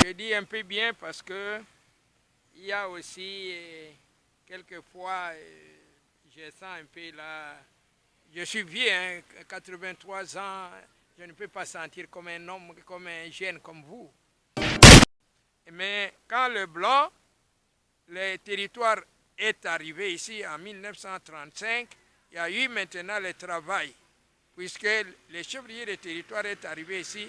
Je dis un peu bien parce que il y a aussi quelquefois, je sens un peu là, je suis vieux, hein, 83 ans, je ne peux pas sentir comme un homme, comme un jeune comme vous. Mais quand le blanc, le territoire est arrivé ici en 1935, il y a eu maintenant le travail, puisque le chevrier de territoire est arrivé ici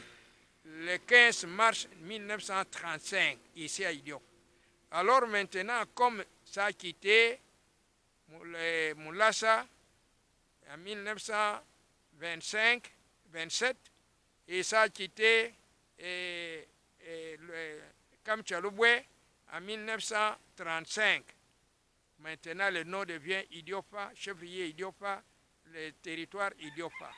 le 15 mars 1935, ici à Idiop. Alors maintenant, comme ça a quitté Moulassa en 1925-27, et ça a quitté Kamchaloubwe en 1935. Maintenant, le nom devient Idiofa, chevrier Idiofa, le territoire Idiofa.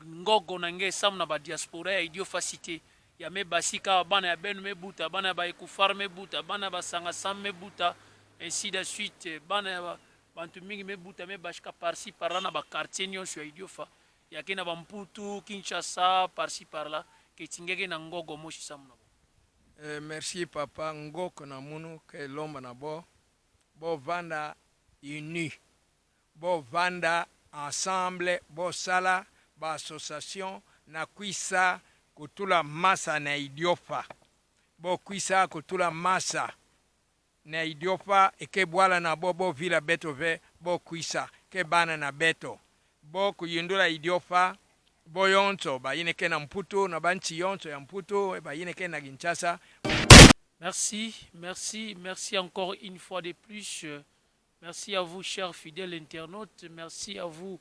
Ngogo nange sam na ba diaspora ya Idiofa cité ya me basika bana ya benu mebuta bana ba ekufar mebuta bana ba sanga sam mebuta ainsi de suite bana ya bantu mingi mebuta me bashika parci par là na ba quartier nyonso ya Idiofa ya kena ba Mputu Kinshasa parci par là ke tingeke na ngogo moshi sam na Merci papa ngoko na munu ke lomba na bo vanda uni, bo vanda ensemble, bo sala ba association na kwisa kutula masa na Idiofa, bo kwisa kutula masa na Idiofa eke bwala na bo vila beto ve bo kwisa ke bana na beto bo kuyindula Idiofa bo yonso ba yineke na Mputu na banchi yonso ya Mputu ba yineke na Kinshasa. Merci encore une fois de plus. Merci à vous, chers fidèles internautes. Merci à vous,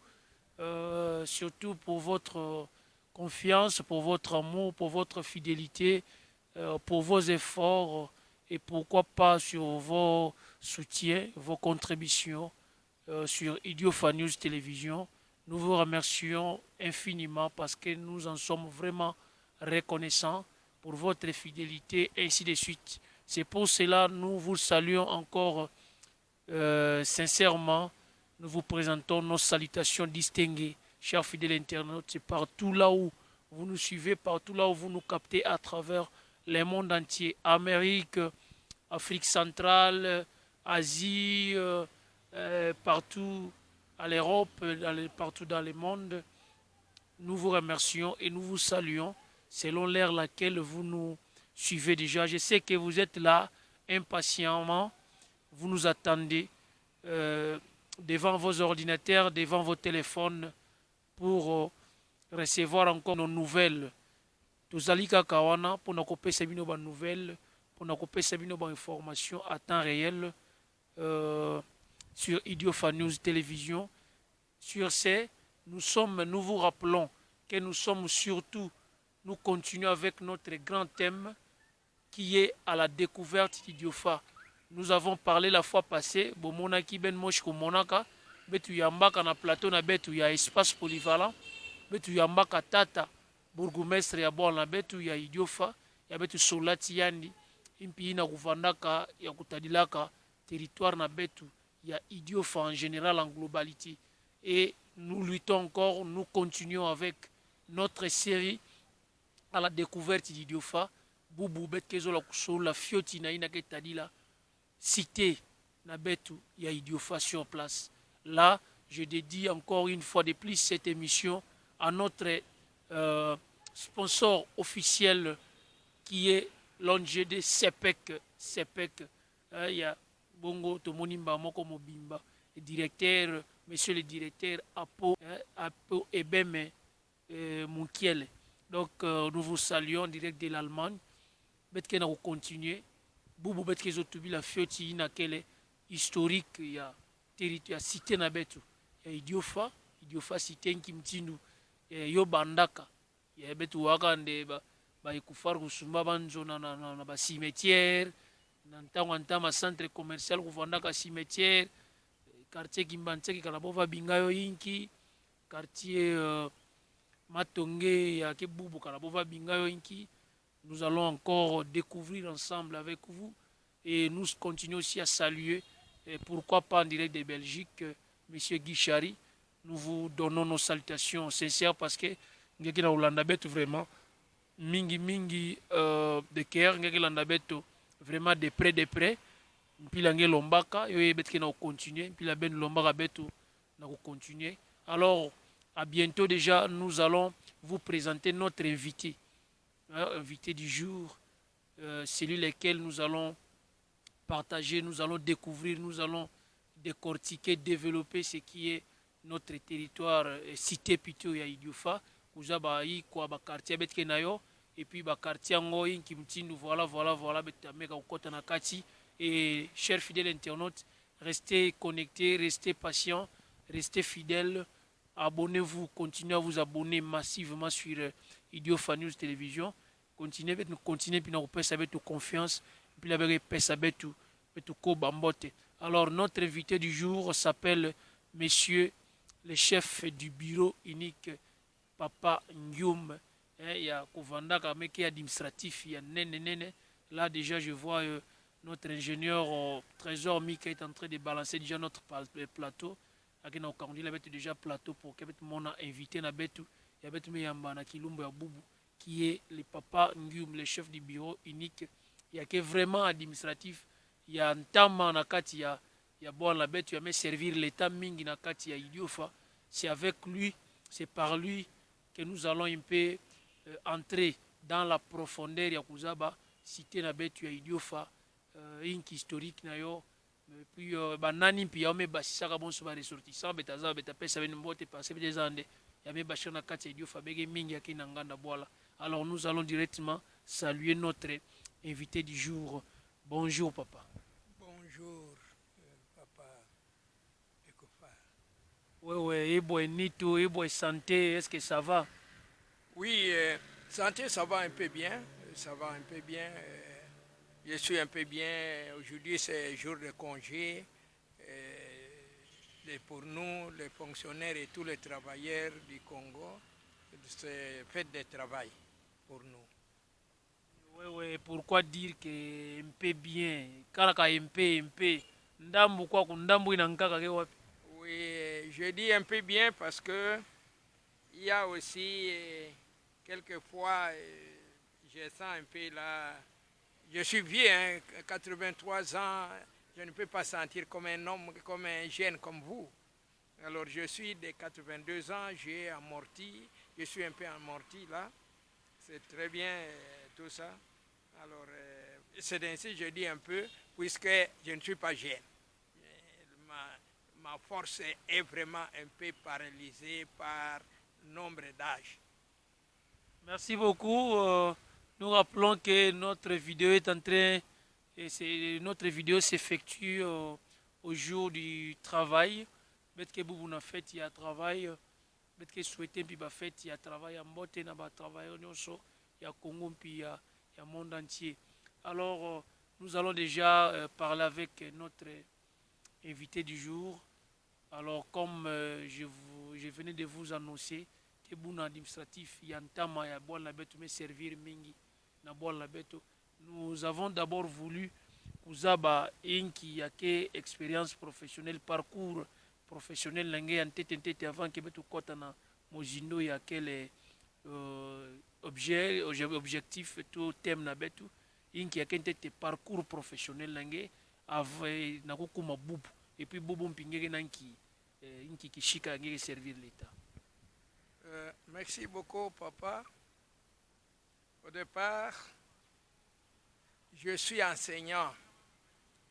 surtout pour votre confiance, pour votre amour, pour votre fidélité, pour vos efforts et pourquoi pas sur vos soutiens, vos contributions sur Idiofa News Télévision. Nous vous remercions infiniment parce que nous en sommes vraiment reconnaissants pour votre fidélité, et ainsi de suite. C'est pour cela que nous vous saluons encore sincèrement. Nous vous présentons nos salutations distinguées, chers fidèles internautes. C'est partout là où vous nous suivez, partout là où vous nous captez à travers le monde entier. Amérique, Afrique centrale, Asie, partout à l'Europe, partout dans le monde. Nous vous remercions et nous vous saluons selon l'ère laquelle vous nous suivez déjà. Je sais que vous êtes là impatiemment, vous nous attendez devant vos ordinateurs, devant vos téléphones pour recevoir encore nos nouvelles. Tozali kaka wana pour na kopesa bino ba nouvelles, pour na kopesa bino ba information à temps réel sur Idiofa News Télévision. Sur ce, nous vous rappelons que nous sommes surtout, nous continuons avec notre grand thème qui est à la découverte d'Idiofa. Nous avons parlé la fois passée, Bomonaki Ben Moshko Monaka, Betu Yambaka na plateau na Betu ya espace polyvalent, Betu Yambaka Tata, bourgmestre ya Bona Betu ya Idiofa, ya Betu Solati Yandi, Impi na Kuvandaka ya Kutadilaka, territoire na Betu ya Idiofa en général en globalité. Et nous luttons encore, nous continuons avec notre série à la découverte d'Idiofa. Boubou Betkezola Kusola Fioti na ina Ketadila, cité na Betu ya Idiofa sur place. Là, je dédie encore une fois de plus cette émission à notre sponsor officiel qui est l'ONGD CEPEC. CEPEC, il y a Bongo Tomonimba Moko Mobimba, le directeur, monsieur le directeur Apo Ebeme Munkiele. Donc, nous vous saluons en direct de l'Allemagne. Betke na continuer. Boubou betke zotubi la fioti na kele historique ya territoire cité na betu. Ya Idiofa cité nkimtindu yo bandaka. Ya betu wakande ba ikufar kusumba banzo na ba cimetière. Nantama centre commercial kuvandaka cimetière. Quartier Kimbantseki kalabova bingayo inki. Quartier Matonge ya Kebubu kalabova bingayo inki. Nous allons encore découvrir ensemble avec vous et nous continuons aussi à saluer, et pourquoi pas en direct de Belgique, M. Guichari. Nous vous donnons nos salutations sincères parce que nous sommes vraiment mingi mingi de cœur ngeke landa beto vraiment de près mpila nge lombaka yo yebet ke na continuer mpila ben lombaka beto na continuer. Alors à bientôt. Déjà nous allons vous présenter notre invité, invité du jour, celui lequel nous allons partager, nous allons découvrir, nous allons décortiquer, développer ce qui est notre territoire, cité plutôt ya Idiofa, kuza ba yi kwa ba quartier betke nayo et puis ba quartier ngo inki mtindu, voilà betameka ukota na kati. Et chers fidèles internautes, restez connectés, restez patients, restez fidèles, abonnez-vous, continuez à vous abonner massivement sur Idiofa News Télévision. Continuez puis nous pesa betu confiance, puis la pesa betu ko bambote. Alors notre invité du jour s'appelle Monsieur le chef du bureau unique Papa Ngyoum. Il y a Kovandaka meki administratif, il y a nene. Là déjà je vois notre ingénieur Trésor Mika est en train de balancer déjà notre plateau. Akena okandi la betu déjà plateau pour que mon invité na betu ya betu me yamba na kilumbo ya bubu qui est le Papa Ngyoum, le chef du bureau unique. Il y a que vraiment administratif, il y a ntama na kati ya bon la bête, il y a me servir l'état mingi na kati ya Idiofa. C'est avec lui, c'est par lui que nous allons un peu entrer dans la profondeur ya kuzaba cité na bête ya Idiofa, inki historique na yo. Puis banani puis ya me basisaka bonso ba ressortissant betaza betapesa bene mbote passer des années ya me bashana kati ya Idiofa bege mingi akina nganda bola. Alors nous allons directement saluer notre invité du jour. Bonjour papa. Bonjour papa Ekofa. Ouais, Ebo Nito, Ebo santé, est-ce que ça va? Oui, santé, ça va un peu bien. Ça va un peu bien. Je suis un peu bien. Aujourd'hui, c'est jour de congé. Pour nous, les fonctionnaires et tous les travailleurs du Congo, c'est fête de travail pour nous. Ouais, pourquoi dire que un peu bien? Karaka un peu. Ndambu kwa kundambu inankaka ke wapi? Oui, je dis un peu bien parce que il y a aussi quelquefois, je sens un peu là, je suis vieux, hein, 83 ans, je ne peux pas sentir comme un homme, comme un jeune comme vous. Alors je suis de 82 ans, j'ai amorti, je suis un peu amorti là, c'est très bien tout ça. Alors c'est ainsi que je dis un peu, puisque je ne suis pas jeune. Ma force est vraiment un peu paralysée par nombre d'âge. Merci beaucoup. Nous rappelons que notre vidéo est en train, notre vidéo s'effectue au jour du travail. Bet que vous na fait il y a travail. Bet que souhaitez puis ba fait il y a travail en botte na ba travail nyonso il y a Congo puis il y a monde entier. Alors nous allons déjà parler avec notre invité du jour. Alors comme je venais de vous annoncer, que bon administratif yantama ya bon la beto me servir mingi na bon la beto. Nous avons d'abord voulu kuzaba inki yake expérience professionnelle, parcours professionnel langue en tête avant que beto kota na mojindo ya quel objectif tout thème na beto inki yake tête parcours professionnel langue avec na kokuma bubu et puis bubu mpingeke nanki inki kishika ngeke servir l'état. Merci beaucoup, papa. Au départ, je suis enseignant.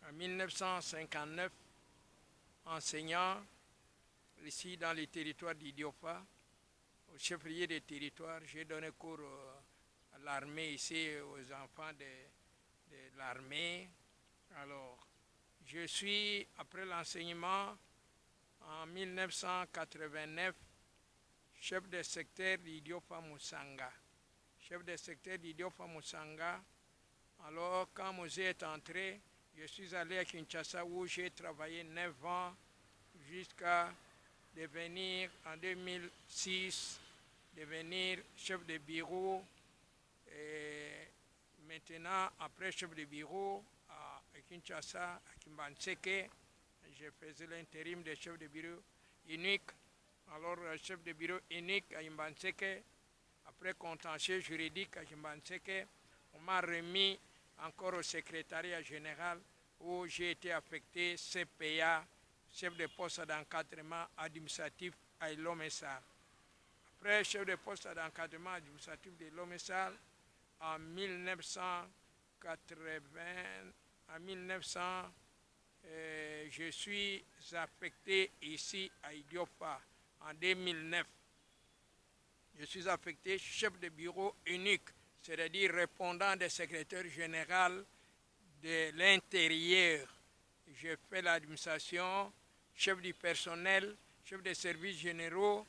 En 1959, enseignant ici dans les territoires d'Idiofa, au chef-lieu des territoires. J'ai donné cours à l'armée ici, aux enfants de l'armée. Alors, je suis, après l'enseignement, en 1989, chef de secteur d'Idiofa Moussanga. Chef de secteur d'Idiofa Moussanga. Alors, quand Mosé est entré, je suis allé à Kinshasa où j'ai travaillé 9 ans jusqu'à devenir, en 2006, devenir chef de bureau. Et maintenant, après chef de bureau à Kinshasa, à Kimbanseke, je faisais l'intérim de chef de bureau unique. Alors, chef de bureau unique à Imbanseke, Après contentieux juridique à Jimbanseke, on m'a remis encore au secrétariat général où j'ai été affecté CPA, chef de poste d'encadrement administratif à Lomessal. Après chef de poste d'encadrement administratif de Lomessal, en 1980, je suis affecté ici à Idiofa en 2009. Je suis affecté chef de bureau unique, c'est-à-dire répondant des secrétaires général de l'intérieur. Je fais l'administration, chef du personnel, chef des services généraux.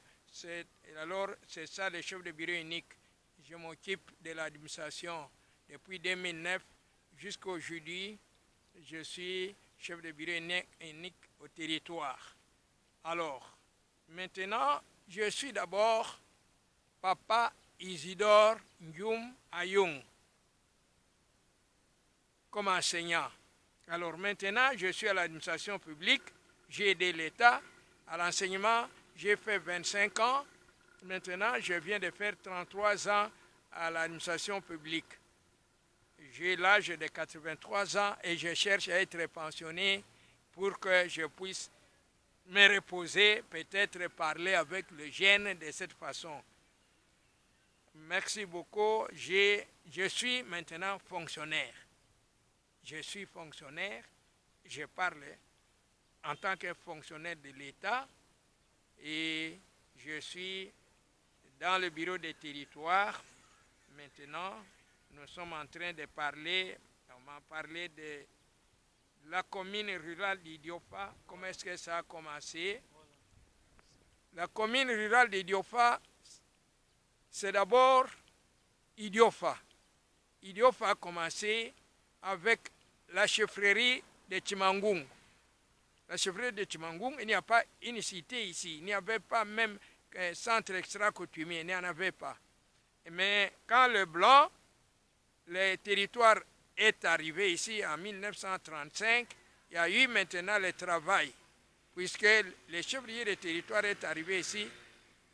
Alors, c'est ça le chef de bureau unique. Je m'occupe de l'administration depuis 2009 jusqu'au jeudi. Je suis chef de bureau unique au territoire. Alors, maintenant, je suis d'abord Papa Isidore Ndioum Ayoung comme enseignant. Alors maintenant, je suis à l'administration publique, j'ai aidé l'État. À l'enseignement, j'ai fait 25 ans. Maintenant, je viens de faire 33 ans à l'administration publique. J'ai l'âge de 83 ans et je cherche à être pensionné pour que je puisse me reposer, peut-être parler avec le jeune de cette façon. Merci beaucoup. Je suis maintenant fonctionnaire. Je suis fonctionnaire. Je parle en tant que fonctionnaire de l'État et je suis dans le bureau des territoires. Maintenant, nous sommes en train de parler, on m'a parlé de la commune rurale d'Idiofa. Comment est-ce que ça a commencé? La commune rurale d'Idiofa, c'est d'abord Idiofa. Idiofa a commencé avec la chefferie de Chimangoum. La chefferie de Chimangoum, il n'y a pas une cité ici. Il n'y avait pas même un centre extra-coutumier. Il n'y en avait pas. Mais quand le blanc, le territoire est arrivé ici en 1935, il y a eu maintenant le travail, puisque le chevrier de territoire est arrivé ici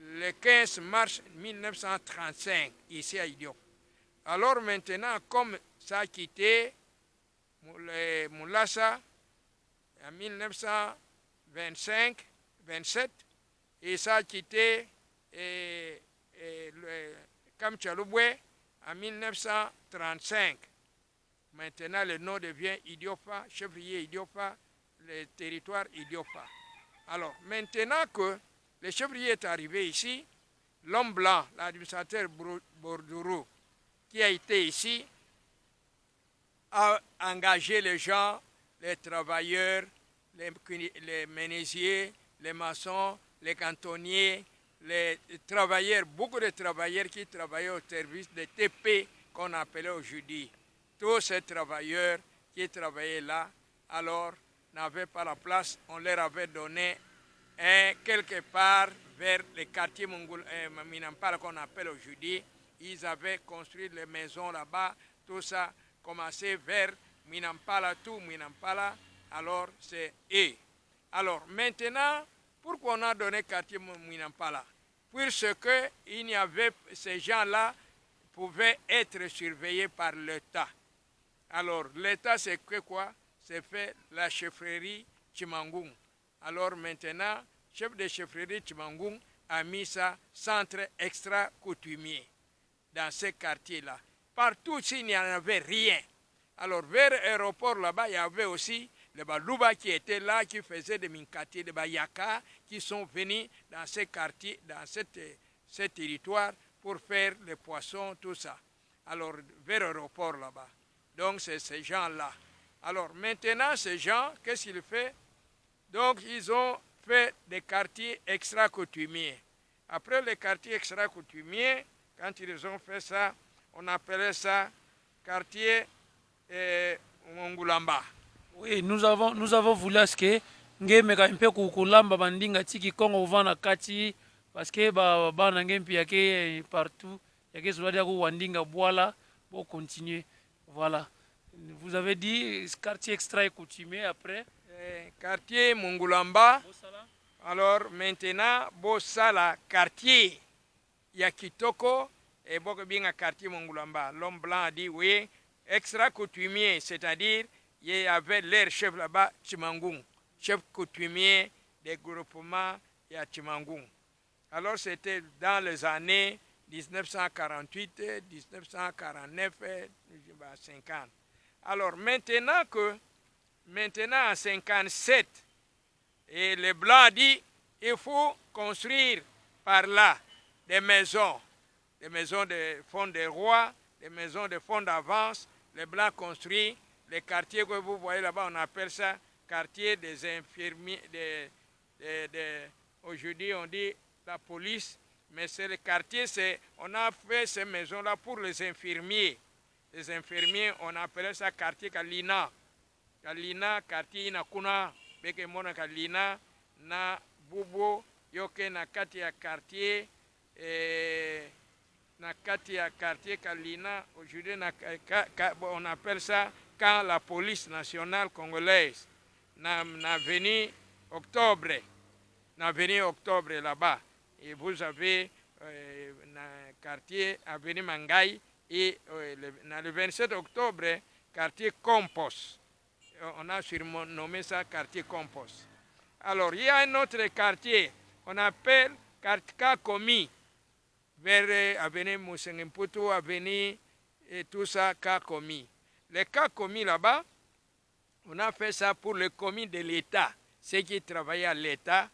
le 15 mars 1935, ici à Idiop. Alors maintenant, comme ça a quitté Moulassa en 1925-27, et ça a quitté Kamchalouboué en 1935. Maintenant, le nom devient Idiofa, chevrier Idiofa, le territoire Idiofa. Alors, maintenant que le chevrier est arrivé ici, l'homme blanc, l'administrateur Bordourou, qui a été ici, a engagé les gens, les travailleurs, les menuisiers, les maçons, les cantonniers, les travailleurs, beaucoup de travailleurs qui travaillaient au service des TP qu'on appelait aujourd'hui. Tous ces travailleurs qui travaillaient là, alors n'avaient pas la place, on leur avait donné quelque part vers les quartiers Minampala qu'on appelle aujourd'hui. Ils avaient construit les maisons là-bas, tout ça commençait vers Minampala, tout Minampala, alors c'est eux. Alors maintenant, pourquoi on a donné quartier Minampala? Puisque il y avait, ces gens-là pouvaient être surveillés par l'État. Alors l'État c'est quoi? C'est fait la chefferie Chimangoum. Alors maintenant, chef de chefferie Chimangoum a mis ça centre extra-coutumier dans ces quartiers-là. Partout il n'y en avait rien. Alors vers l'aéroport là-bas, il y avait aussi les Balouba qui étaient là, qui faisaient des minkati, des Bayaka, qui sont venus dans ces quartiers, dans ce territoire pour faire les poissons, tout ça. Alors vers l'aéroport là-bas. Donc c'est ces gens-là. Alors maintenant, ces gens, qu'est-ce qu'ils font? Donc ils ont fait des quartiers extra-coutumiers. Après les quartiers extra-coutumiers, quand ils ont fait ça, on appelait ça quartier Ngulamba. Oui, nous avons voulu à ce que ngemeka mpe kukulamba bandinga tiki Kongo vana kati parce que ba na ngempi yake partout yake sodia ku wandinga boala pour continuer. Voilà. Vous avez dit quartier extra et coutumier après quartier Mungulamba. Alors maintenant Bosala quartier ya kitoko et beaucoup bien à quartier Mongulamba. L'homme blanc a dit oui, extra coutumier, c'est-à-dire il y avait leur chef là-bas, Chimangoum, chef coutumier des groupements à Chimangoum. Alors c'était dans les années 1948, 1949, 50. Alors maintenant en 57, et le blanc a dit il faut construire par là des maisons de fonds des rois, des maisons de fonds d'avance. Les blancs construisent les quartiers que vous voyez là-bas, on appelle ça quartier des infirmiers. Aujourd'hui on dit la police, mais c'est le quartier, on a fait ces maisons-là pour les infirmiers. Les infirmiers, on appelait ça quartier Kalina. Kalina, quartier Inakuna, Beke Mona Kalina, na Bubo, Yoke na Katia quartier, na Katia quartier Kalina. Aujourd'hui, on appelle ça quand la police nationale congolaise n'a venu octobre. N'a venu octobre là-bas. Et vous avez un quartier avenue Mangaï et le 27 octobre, quartier Compost. On a surnommé ça quartier Compost. Alors, il y a un autre quartier, on appelle quartier Kakomi, vers avenue Moussengemputu, avenue et tout ça, Kakomi. Les Kakomi là-bas, on a fait ça pour le commis de l'État, ceux qui travaillaient à l'État.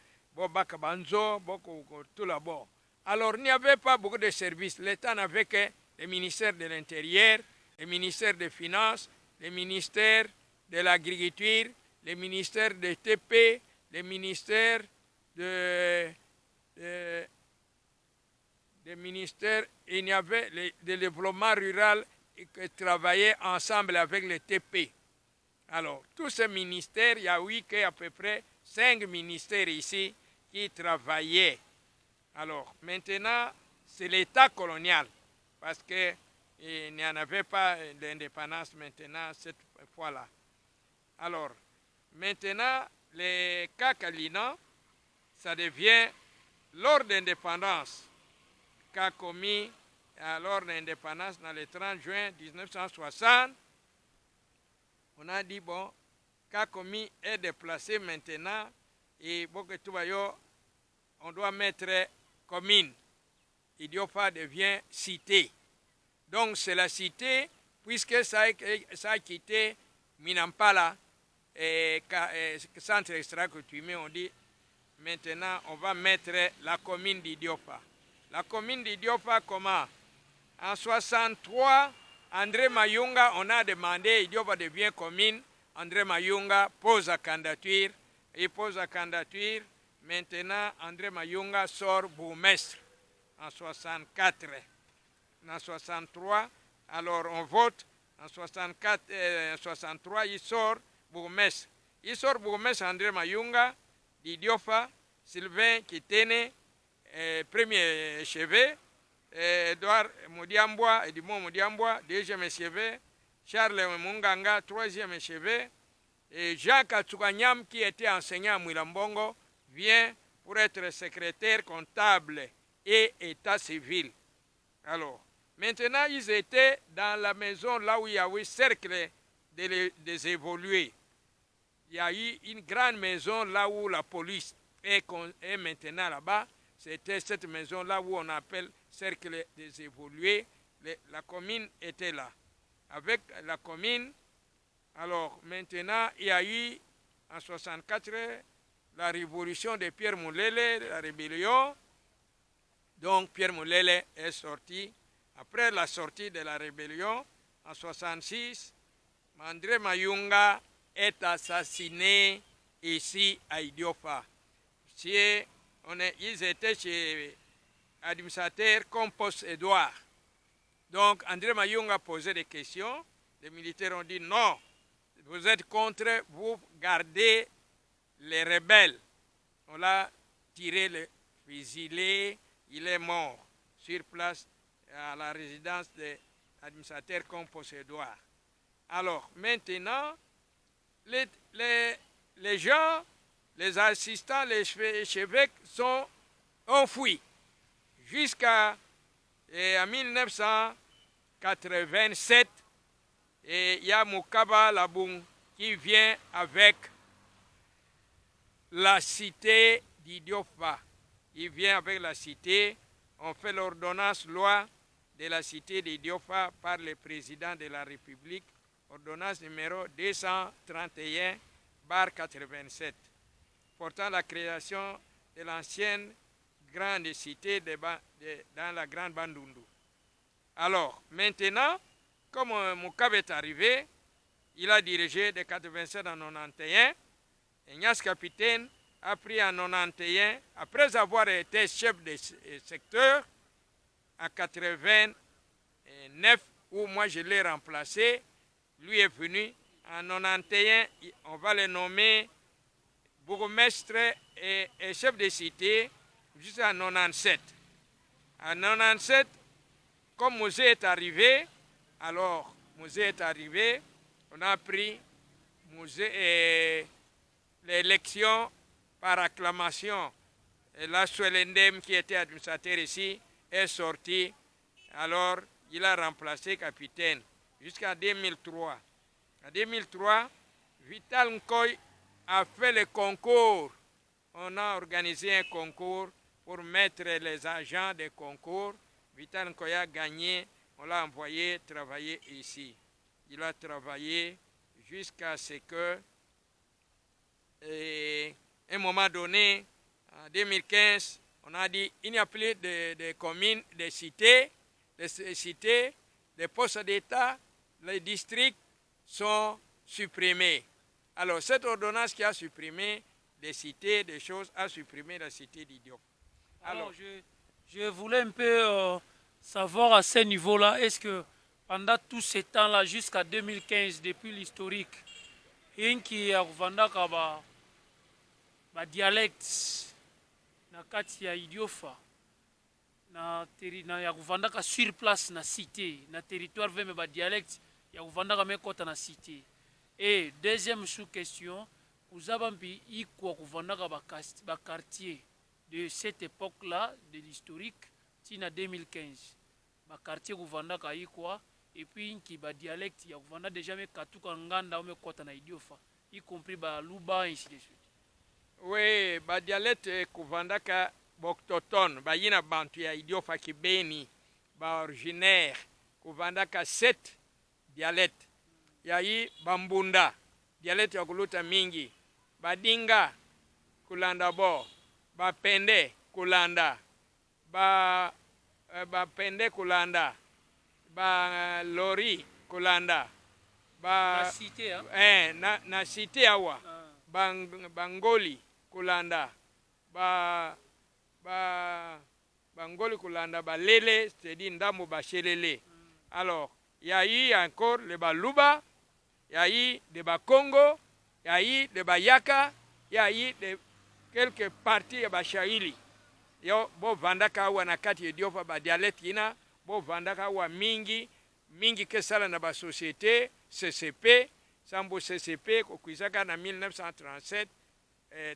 Tout là-bas. Alors, il n'y avait pas beaucoup de services. L'État n'avait que le ministère de l'Intérieur, le ministère des Finances, le ministère de l'Agriculture, le ministère de TP, le ministère il y avait le développement rural qui travaillait ensemble avec le TP. Alors, tous ces ministères, il y a eu à peu près 5 ministères ici qui travaillaient. Alors, maintenant, c'est l'État colonial, parce qu'il n'y en avait pas d'indépendance maintenant, cette fois-là. Alors, maintenant, les Kakalina, ça devient lors d'indépendance, qu'a commis lors de l'indépendance dans le 30 juin 1960, on a dit, bon, Kakomi est déplacé maintenant et on doit mettre commune. Idiofa devient cité. Donc c'est la cité, puisque ça a quitté Minampala et centre extra-coutumier, on dit maintenant on va mettre la commune d'Idiofa. La commune d'Idiofa comment? En 63, André Mayunga, on a demandé, Idiofa devient commune. André Mayunga pose la candidature. Il pose la candidature. Maintenant, André Mayunga sort bourgmestre en 64. En 63, alors on vote. En 63, il sort bourgmestre. Il sort bourgmestre André Mayunga, Didiofa, Sylvain Kitene, premier chevet, Edouard Modiambois, Edmond Modiambois, deuxième chevet, Charles Munganga, troisième chevet, et Jacques Atsukanyam, qui était enseignant à Mwilambongo, vient pour être secrétaire comptable et état civil. Alors, maintenant, ils étaient dans la maison là où il y a eu cercle des évolués. Il y a eu une grande maison là où la police est maintenant là-bas. C'était cette maison là où on appelle cercle des évolués. La commune était là. Avec la commune, alors maintenant, il y a eu en 64 la révolution de Pierre Moulele, la rébellion. Donc Pierre Moulele est sorti. Après la sortie de la rébellion, en 66, André Mayunga est assassiné ici à Idiofa. Ils étaient chez l'administrateur Compost Edouard. Donc André Mayunga posait des questions. Les militaires ont dit non, vous êtes contre, vous gardez les rebelles. On l'a tiré, le fusillé, il est mort sur place à la résidence de l'administrateur Compost Edouard. Alors maintenant, les gens, les assistants, les évêques ont fui jusqu'à Et en 1987, il y a Moukaba Laboung qui vient avec la cité d'Idiofa. Il vient avec la cité. On fait l'ordonnance loi de la cité d'Idiofa par le président de la République. Ordonnance numéro 231/87. Portant la création de l'ancienne grande cité dans la Grande Bandundu. Alors, maintenant, comme Moukab est arrivé, il a dirigé de 87 en 91. Ignace Capitaine a pris en 91, après avoir été chef de secteur, en 89, où moi je l'ai remplacé. Lui est venu. En 91, on va le nommer bourgmestre et chef de cité jusqu'en 97. En 97, comme Mosé est arrivé, alors Mosé est arrivé, on a pris l'élection par acclamation. Et là, Swellendem, qui était administrateur ici, est sorti. Alors, il a remplacé capitaine jusqu'en 2003. En 2003, Vital Nkoy a fait le concours. On a organisé un concours pour mettre les agents des concours. Vital Nkoy a gagné. On l'a envoyé travailler ici. Il a travaillé jusqu'à ce que, à un moment donné, en 2015, on a dit il n'y a plus de communes, de cités, des postes d'État, les districts sont supprimés. Alors, cette ordonnance qui a supprimé des cités, des choses, a supprimé la cité d'Idiop. Alors, je voulais un peu savoir à ce niveau-là, est-ce que pendant tout ce temps-là, jusqu'à 2015, depuis l'historique, il y a un dialecte na kati ya Idiofa na ya kuvandaka sur place na cité na territoire veme ba dialecte ya kuvandaka mekota na cité. Et deuxième sous-question, kuzabambi iko kuvandaka ba quartier de cette époque-là de l'historique tina 2015 ba quartier kuvandaka iko et puis inki ba dialecte ya kuvanda déjà me katuka nganda mekota na Idiofa y compris ba luba ainsi de suite. Oui, ba dialecte kuvandaka boktoton, ba yina bantu ya Idiofa kibeni, ba originaire, kuvandaka 7 dialecte. Yayi bambunda, dialecte ya kuluta mingi, badinga kulanda bo, ba pende kulanda, ba pende kulanda, ba lori kulanda, ba na cité hein? na cité awa. Bangoli kulanda bangoli kulanda balele, c'est-à-dire ndamo bachelele. Alors il y a eu encore le baluba, il y a eu de bakongo, il y a eu de bayaka, il y a eu de quelques parties de bachaili. Yo bo vandaka wa nakati Idiofa ba dialecte ina bo vandaka wa mingi kesala na ba société CCP. Sambo CCP, Kokuizaka en 1937,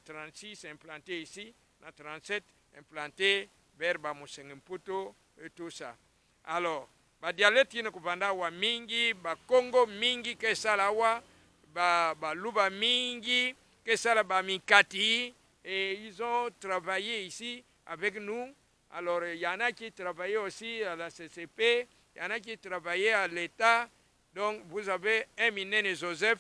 36 implanté ici, en 37 implanté vers Bamusengimputo et tout ça. Alors, ba dialecte yine kuvanda wa mingi, ba Congo mingi kesala wa, ba Luba mingi kesala ba Mikati, et ils ont travaillé ici avec nous. Alors, il y en a qui travaillaient aussi à la CCP, il y en a qui travaillaient à l'État. Donc, vous avez un Minene Joseph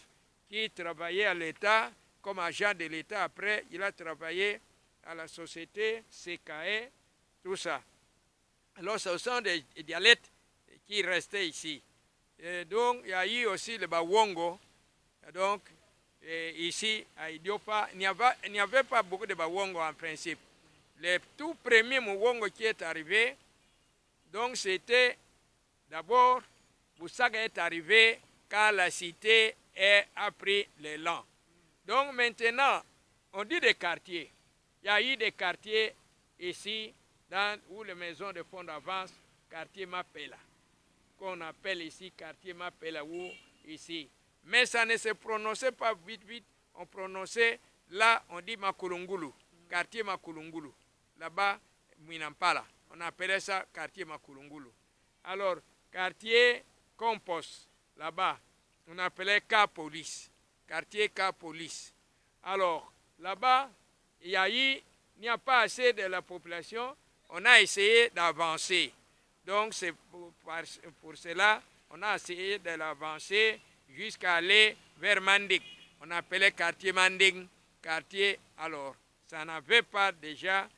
qui travaillait à l'État comme agent de l'État. Après, il a travaillé à la société CKE, tout ça. Alors, ce sont des dialectes qui restaient ici. Et donc, il y a eu aussi le Bawongo. Donc, ici, à Idiofa, il n'y avait pas beaucoup de Bawongo en principe. Le tout premier Mwongo qui est arrivé, donc c'était d'abord Boussaga est arrivé quand la cité a pris l'élan. Donc maintenant, on dit des quartiers. Il y a eu des quartiers ici, où les maisons de fonds d'avance, quartier Mapela, qu'on appelle ici quartier Mapela, ou ici. Mais ça ne se prononçait pas vite, on prononçait, là on dit Makulungulu, quartier Makulungulu, là-bas, Minampala. on appelait ça quartier Makulungulu. Alors, quartier Compost, là-bas, on appelait K-Police, quartier K-Police. Alors, là-bas, il n'y a pas assez de la population, on a essayé d'avancer. Donc, c'est pour cela on a essayé de l'avancer jusqu'à aller vers Manding. On appelait quartier Manding, quartier. Alors, ça n'avait pas déjà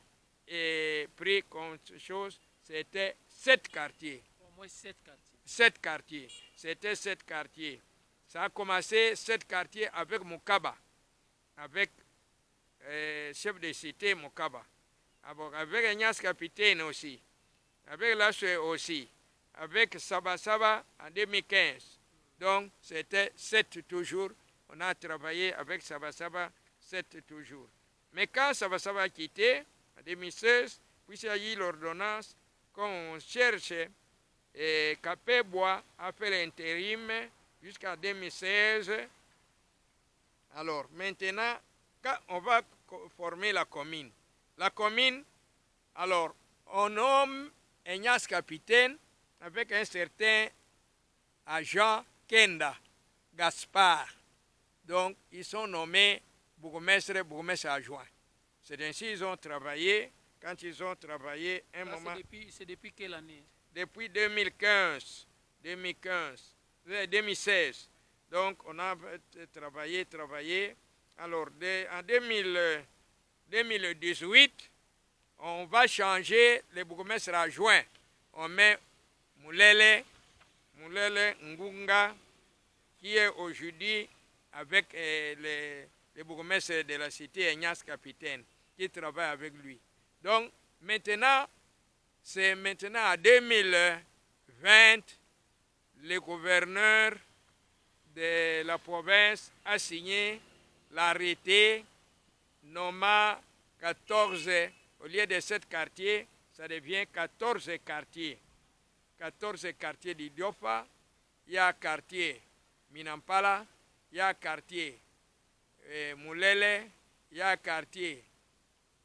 pris comme chose, c'était 7 quartiers. Au moins 7 quartiers. 7 quartiers. C'était 7 quartiers. Ça a commencé 7 quartiers avec Mokaba, avec chef de cité Mokaba, avec Ignace Capitaine aussi, avec Lassoué aussi, avec Saba Saba en 2015. Donc c'était 7 toujours. On a travaillé avec Saba Saba 7 toujours. Mais quand Saba Saba a quitté, en 2016, puis il y a eu l'ordonnance, quand on cherche, et Capé-Bois a fait l'intérim jusqu'à 2016. Alors maintenant, quand on va former la commune, alors on nomme Ignace Capitaine avec un certain agent Kenda Gaspard. Donc ils sont nommés bourgmestre adjoint. C'est ainsi qu'ils ont travaillé. Quand ils ont travaillé un moment... C'est depuis quelle année? Depuis 2015, 2016. Donc on a travaillé. Alors en 2018, on va changer les bourgmestres adjoints. On met Moulele Ngunga, qui est aujourd'hui avec les bourgmestres de la cité Ignace Capitaine, qui travaille avec lui. Donc maintenant, c'est maintenant en 2020, le gouverneur de la province a signé l'arrêté nommant 14, au lieu de 7 quartiers, ça devient 14 quartiers. 14 quartiers d'Idiofa, il y a quartier Minampala, il y a quartier Moulele, il y a quartier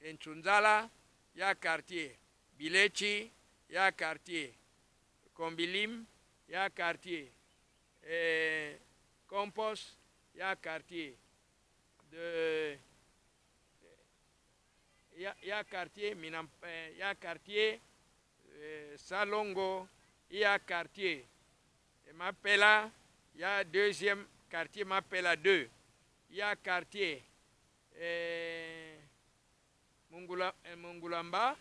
Nchunzala, il y a quartier Bilechi, il y a quartier Kombilim, il y a quartier Compost, il y a quartier il y a quartier il y a quartier Salongo, il y a quartier Mapela, il y a deuxième quartier Mapela 2, il y a quartier Mungulamba,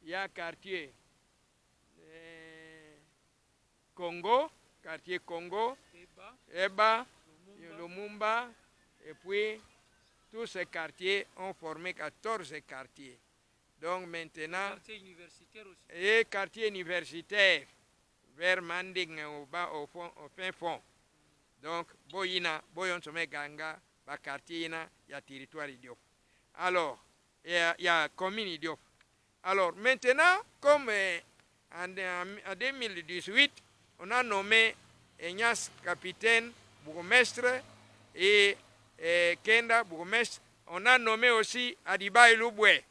il y a quartier Congo, quartier Congo, Eba, Lumumba, et puis tous ces quartiers ont formé 14 quartiers. Donc maintenant, Quartier universitaire aussi. Et quartier universitaire, vers Manding au fin fond. Donc, Boyon Somé Ganga, ba quartier, il y a territoire idiot. Alors, il y a commune idiot. Alors, maintenant, comme en 2018, on a nommé Ignace Capitaine bourgmestre et Kenda bourgmestre, on a nommé aussi Adiba Iloubwe.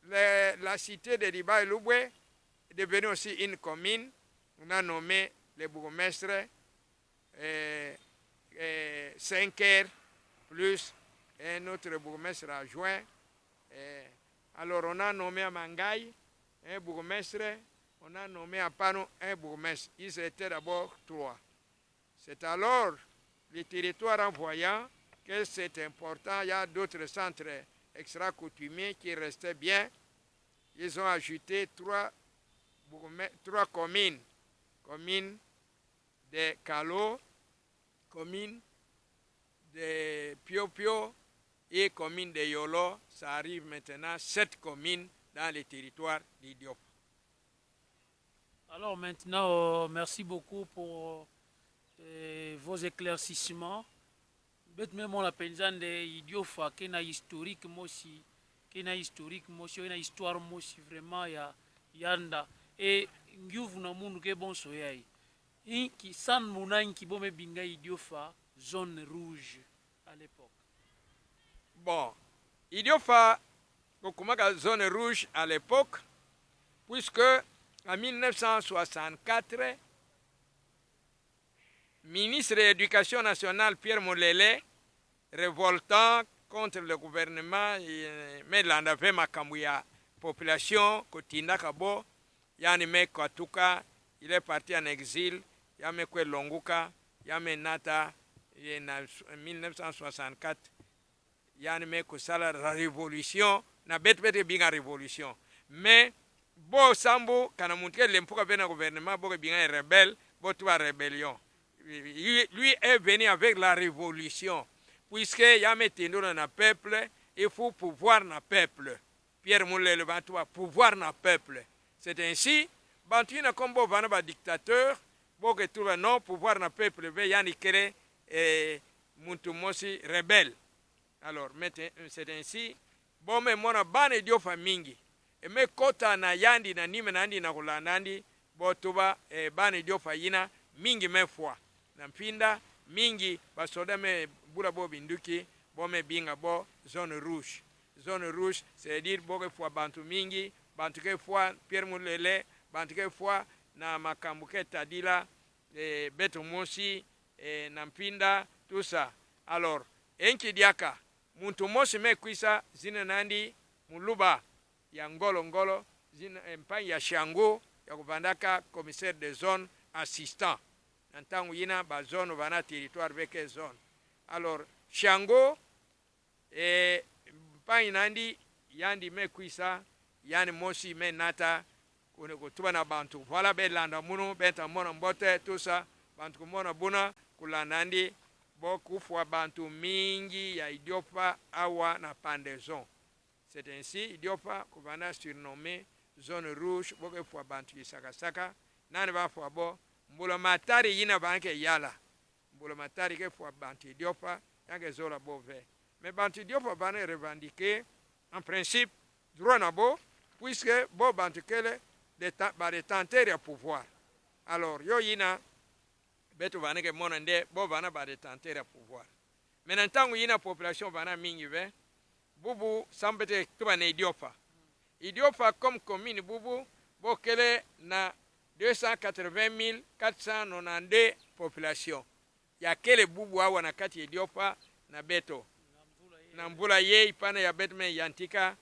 La cité d'Adiba Iloubwe est devenue aussi une commune. On a nommé les bourgmestres 5 heures plus un autre bourgmestre adjoint. Alors on a nommé à Mangaï un bourgmestre, on a nommé à Pano un bourgmestre. Ils étaient d'abord 3. C'est alors les territoires en voyant que c'est important, il y a d'autres centres extra-coutumiers qui restaient bien. Ils ont ajouté 3 communes. Commune de Kalo, commune de Pio et commune de Yolo. Ça arrive maintenant 7 communes dans les territoires d'Idiop. Alors maintenant, merci beaucoup pour vos éclaircissements. Même la paysanne de Idiofa, qui est historique, mosi, qui est historique, mosi, qui est histoire, mosi, vraiment, yanda. Et Ngyouf na mundu ke bon soyai. Qui san mounain qui bon me binga Idiofa, zone rouge à l'époque. Bon, Idiofa, comment zone rouge à l'époque, puisque en 1964, ministre de l'Éducation nationale Pierre Mulele, révoltant contre le gouvernement, mais l'andave makambu ya population kotinda kabo, yani me kwatuka, il est parti en exil, yame kwe longuka, yame nata, en 1964, yani me kusala la révolution, na bete binga révolution. Mais bo sambu kana munke lempuka vena gouvernement bo binga rebelle, bo tuwa rébellion. Lui est venu avec la révolution, puisque yame tendo na peuple, il faut pouvoir na peuple. Pierre Mulele va tuwa pouvoir na peuple. C'est ainsi, bantu na kombo vana ba dictateur, bo que tuwa non pouvoir na peuple ve yani kere muntu mosi rebelle. Alors, c'est ainsi, bon me mona bane diofa mingi. E me kota na yandi na nime na andi na kulandandi, bo tuba bane diofa yina mingi me fois. Na mpinda mingi basoda me bura bo binduki, bo me binga bo zone rouge. Zone rouge, c'est-à-dire bo ke fois bantu mingi, bantu ke fois Pierre Mulele, bantu ke fois na makambuke tadila, beto mosi, na mpinda, tout ça. Alors, enki diaka, muntu mosi me kwisa zina nandi muluba ya ngolo zina mpangi ya shango ya kuvandaka commissaire de zone assistant nantangu yina ba zone vana territoire beke zone. Alors shango mpangi nandi yandi me kwisa yani mosi me nata kutuba na bantu voilà be landa munu benta mona mbote tout ça bantu kumona buna kulandandi beaucoup fois bantu mingi ya Idiofa awa na pendaison. C'est ainsi Idiofa kuvana surnommé zone rouge beaucoup fois bantu isakasaka nani ba fois bo mbula matari yina banke yala mbula matari ke fois bantu Idiofa yange zola bove mais bantu Idiofa bana revendiquer en principe droit na bo puisque bo bantu kele de tenter à pouvoir. Alors yo yina betu vana ke mona nde bo vana ba de tenter à pouvoir. Maintenant tangu yina population vana mingi ve bubu sambete tuba na Idiofa. Idiofa comme commune bubu bo kele na 280 492 population. Ya kele bubu awa na kati Idiofa na beto. Na mbula ye ipana ya betme yantika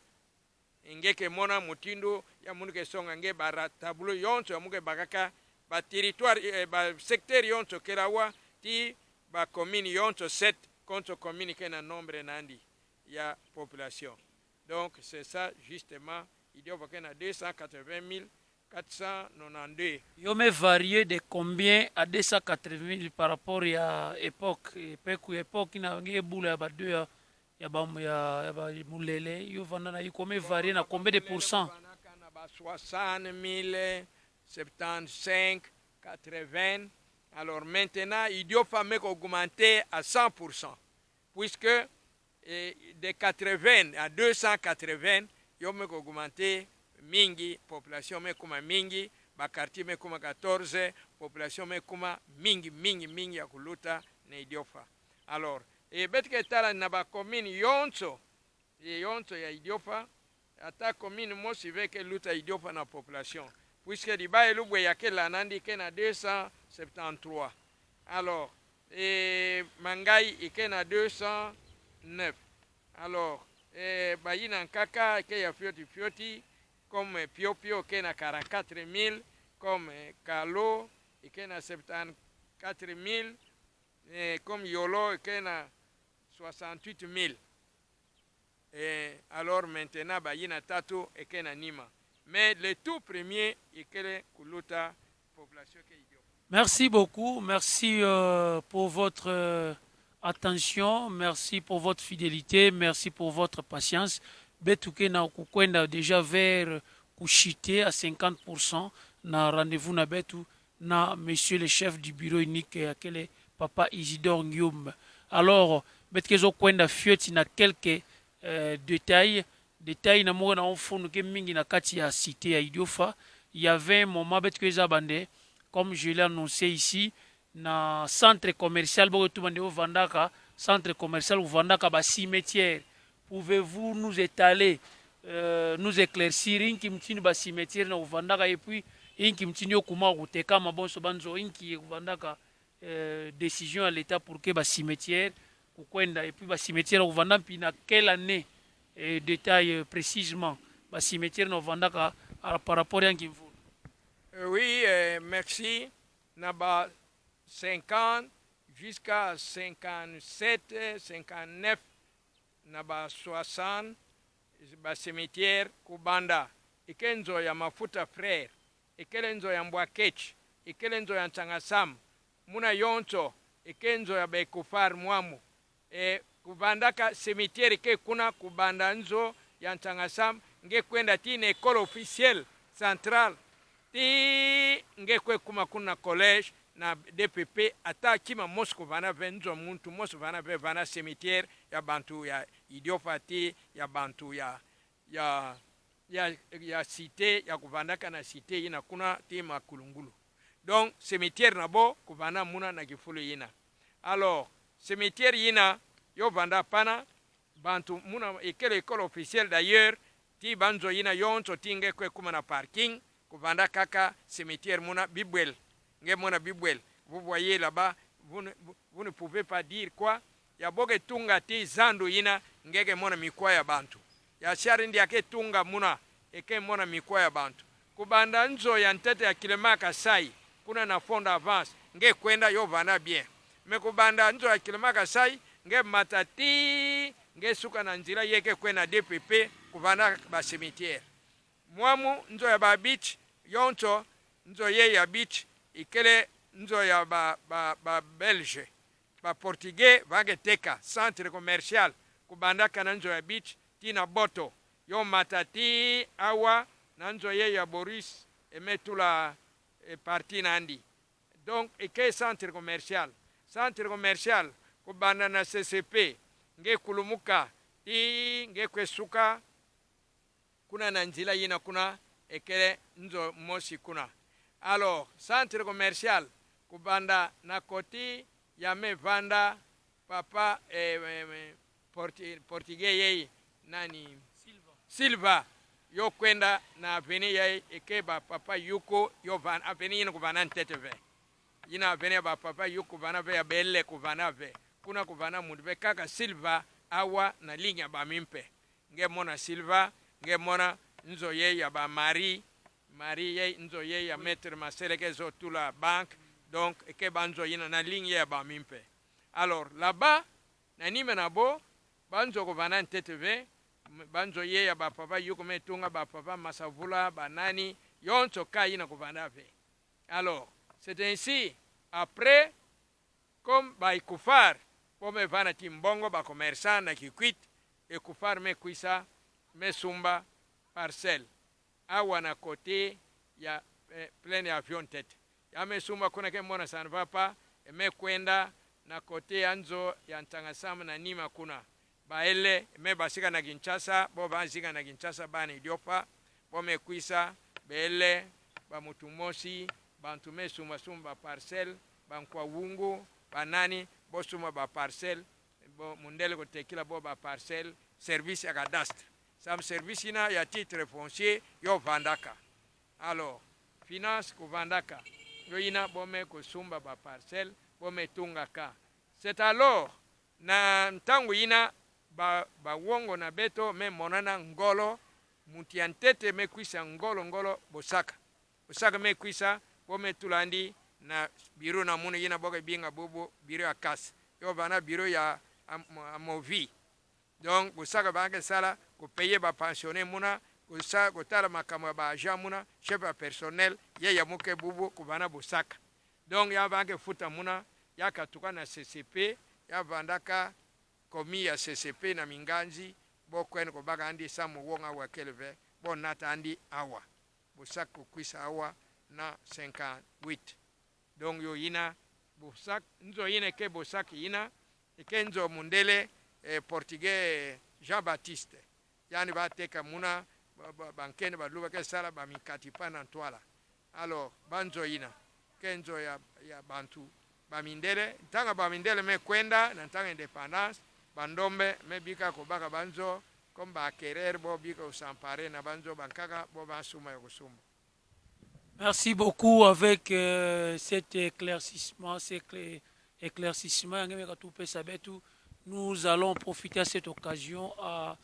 ngeke mona mutindo ya munuke songa nge bara tableau yonso ya muke bakaka ba territoire ba secteur yonso kerawa ti ba commune yonso 7 contre commune qui na nombre nandi ya population. Donc c'est ça justement il doit qu'il y a 280 492. Yo me varié de combien à 280 000 par rapport à époque na nge bula ba deux ya ba mulele yo vanda na yikome varié na combien de pourcents? 60 000 75 80. Alors maintenant, Idiofa m'a augmenté à 100%. Puisque de 80 à 280, il m'a augmenté mingi, population m'a comme mingi, ba quartier m'a comme 14, population m'a comme mingi ya kuluta na Idiofa. Alors, et betke tala na ba commune yonso ya Idiofa, ata commune mo sive ke luta Idiofa na population. Puisque Dibaye Lubwe yake la nandi kena 273. Alors, Mangai ikena 209. Alors, Bayina Nkaka ike ya fioti, comme Pio kena 44 000, comme Kalo ikena 74 000, comme Yolo ikena 68 000. Alors maintenant, Bayina Tatu ikena Nima. Mais le tout premier, il y a la population qui est. Merci beaucoup. Merci pour votre attention. Merci pour votre fidélité. Merci pour votre patience. Betuke na kukwenda déjà vers kushite à 50%. Na rendez-vous na betu na monsieur le chef du bureau unique akele papa Isidore Ngyoum. Alors, betuke zo kwenda fioti na quelques détails na moko na mfunu ke mingi na kati ya cité ya Idiofa. Il y avait un moment betuke zabande comme je l'ai annoncé ici na centre commercial boko tu bande vendaka centre commercial ou vendaka ba cimetière. Pouvez-vous nous étaler nous éclaircir inki mtini ba cimetière na uvandaka et puis inki mtini okuma kutekama bonso banzo inki uvandaka décision à l'état pour que ba cimetière kukwenda et puis ba cimetière uvanda pina quelle année détail précisément ba cimetière na uvandaka par rapport à Kimvula. Oui, merci. Naba 50 jusqu'à 57, 59, naba 60, ba cimetière kubanda. Ikenzo ya mafuta frère, ikelenzo ya mbwakech, ikelenzo ya ntangasam, muna yonto, ikenzo ya bekufar mwamu. Kubandaka cimetière ke kuna kubanda nzo ya ntangasam, nge kwenda tine école officielle centrale. Ti nge kwe kuma kuna collège na DPP ata kima Moscou vana venzo muntu Moscou vana ve vana cimetière ya bantu ya idiopati ya bantu ya cité ya kuvandaka na cité ina kuna ti makulungulu. Donc cimetière nabo kuvana muna na kifulu ina. Alors cimetière ina yo vanda pana bantu muna ikele école officielle d'ailleurs ti banzo ina yonto tinge kwe kuma na parking kuvanda kaka cimetière muna bibwel nge mona bibwel. Vous voyez là-bas, vous ne pouvez pas dire quoi. Ya boge tunga ti zandu ina ngege mona mikwa ya bantu. Ya shari ndi yake tunga muna eke mona mikwa ya bantu. Kubanda nzo ya ntete ya Kilemaka sai kuna na fond avance nge kwenda yo vana bien. Me kubanda nzo ya Kilemaka sai nge matati nge suka na nzira yeke kwenda DPP kuvanda ba cimetière. Mwamu nzo ya ba beach yonto nzo ye ya beach ikele nzo ya ba belge ba portugais vage teka centre commercial kubanda kana nzo ya beach tina boto yo matati awa na nzo ye ya Boris emetula parti nandi. Donc ike centre commercial kubanda na CCP nge kulumuka ti nge kwesuka kuna na nzila yina kuna ekele nzo mosi kuna. Alors centre commercial kubanda na koti ya me vanda papa portugais yeye nani Silva yo kwenda na aveni yeye ekeba papa yuko yo van aveni yina kuvana nteteve yina aveni ba papa yuko vana ve ya belle kuvana ve kuna kuvana mundu ve kaka Silva awa na linya ba mimpe nge mona Silva nge mona nzo ye ya ba Marie ye nzo ye ya maître Maseleke zo tout la banque donc eke banzo yina na ligne ya ba mimpe. Alors là-bas na nime na bo banzo ko vana nteteve banzo ye ya ba papa yuko metunga ba papa Masavula ba nani yonto ka yina ko vana ve. Alors c'est ainsi après comme ba ikufar pome vana timbongo ba commerçant na kikwit ikufar me kuisa me sumba parcelle awa na kote ya plein ya avion tete ya me sumba kuna ke mona san papa me kwenda na kote anzo ya ntangasama na nima kuna baele me basika na Kinshasa bo banzika na Kinshasa bani idiopa bo me kuisa bele ba mutumosi bantu me sumba parcelle bankwa wungu banani bo suma ba parcelle bo mundele ko tekila bo ba parcelle service ya cadastre sam service ina ya titre foncier yo vandaka. Alors finance ko vandaka yo ina bome ko sumba ba parcelle bome tunga ka. C'est alors na ntangu ina ba wongo na beto me monana ngolo mutiantete me kwisa ngolo bosaka me kwisa bome tulandi na biro na munu ina boga binga bobo biro ya kas yo vana biro ya amovi. Donc bosaka banke sala ko payer ba pensionnaire muna ko tala makamo ba agent muna chef personnel ye ya muke bubu ko vana bosaka. Donc ya banke futa muna ya katuka na CCP ya vandaka komi ya CCP na minganzi bo kwen ko baga andi samu wonga wa kelve bo nata andi awa bosaka kwisa awa na 58. Donc yo ina bosak nzo ina ke bosak ina ke nzo mundele portugais Jean-Baptiste yani bateka muna bankene baluba ke sala ba mikati pana ntwala. Alors banzo ina kenzo ya bantu bamindele ntanga bamindele me kwenda na ntanga independance bandombe me bika ko baka banzo comme baquerer bo biko s'emparer na banzo bankaka bo basuma yokusuma. Merci beaucoup avec cet éclaircissement, nous allons profiter à cette occasion à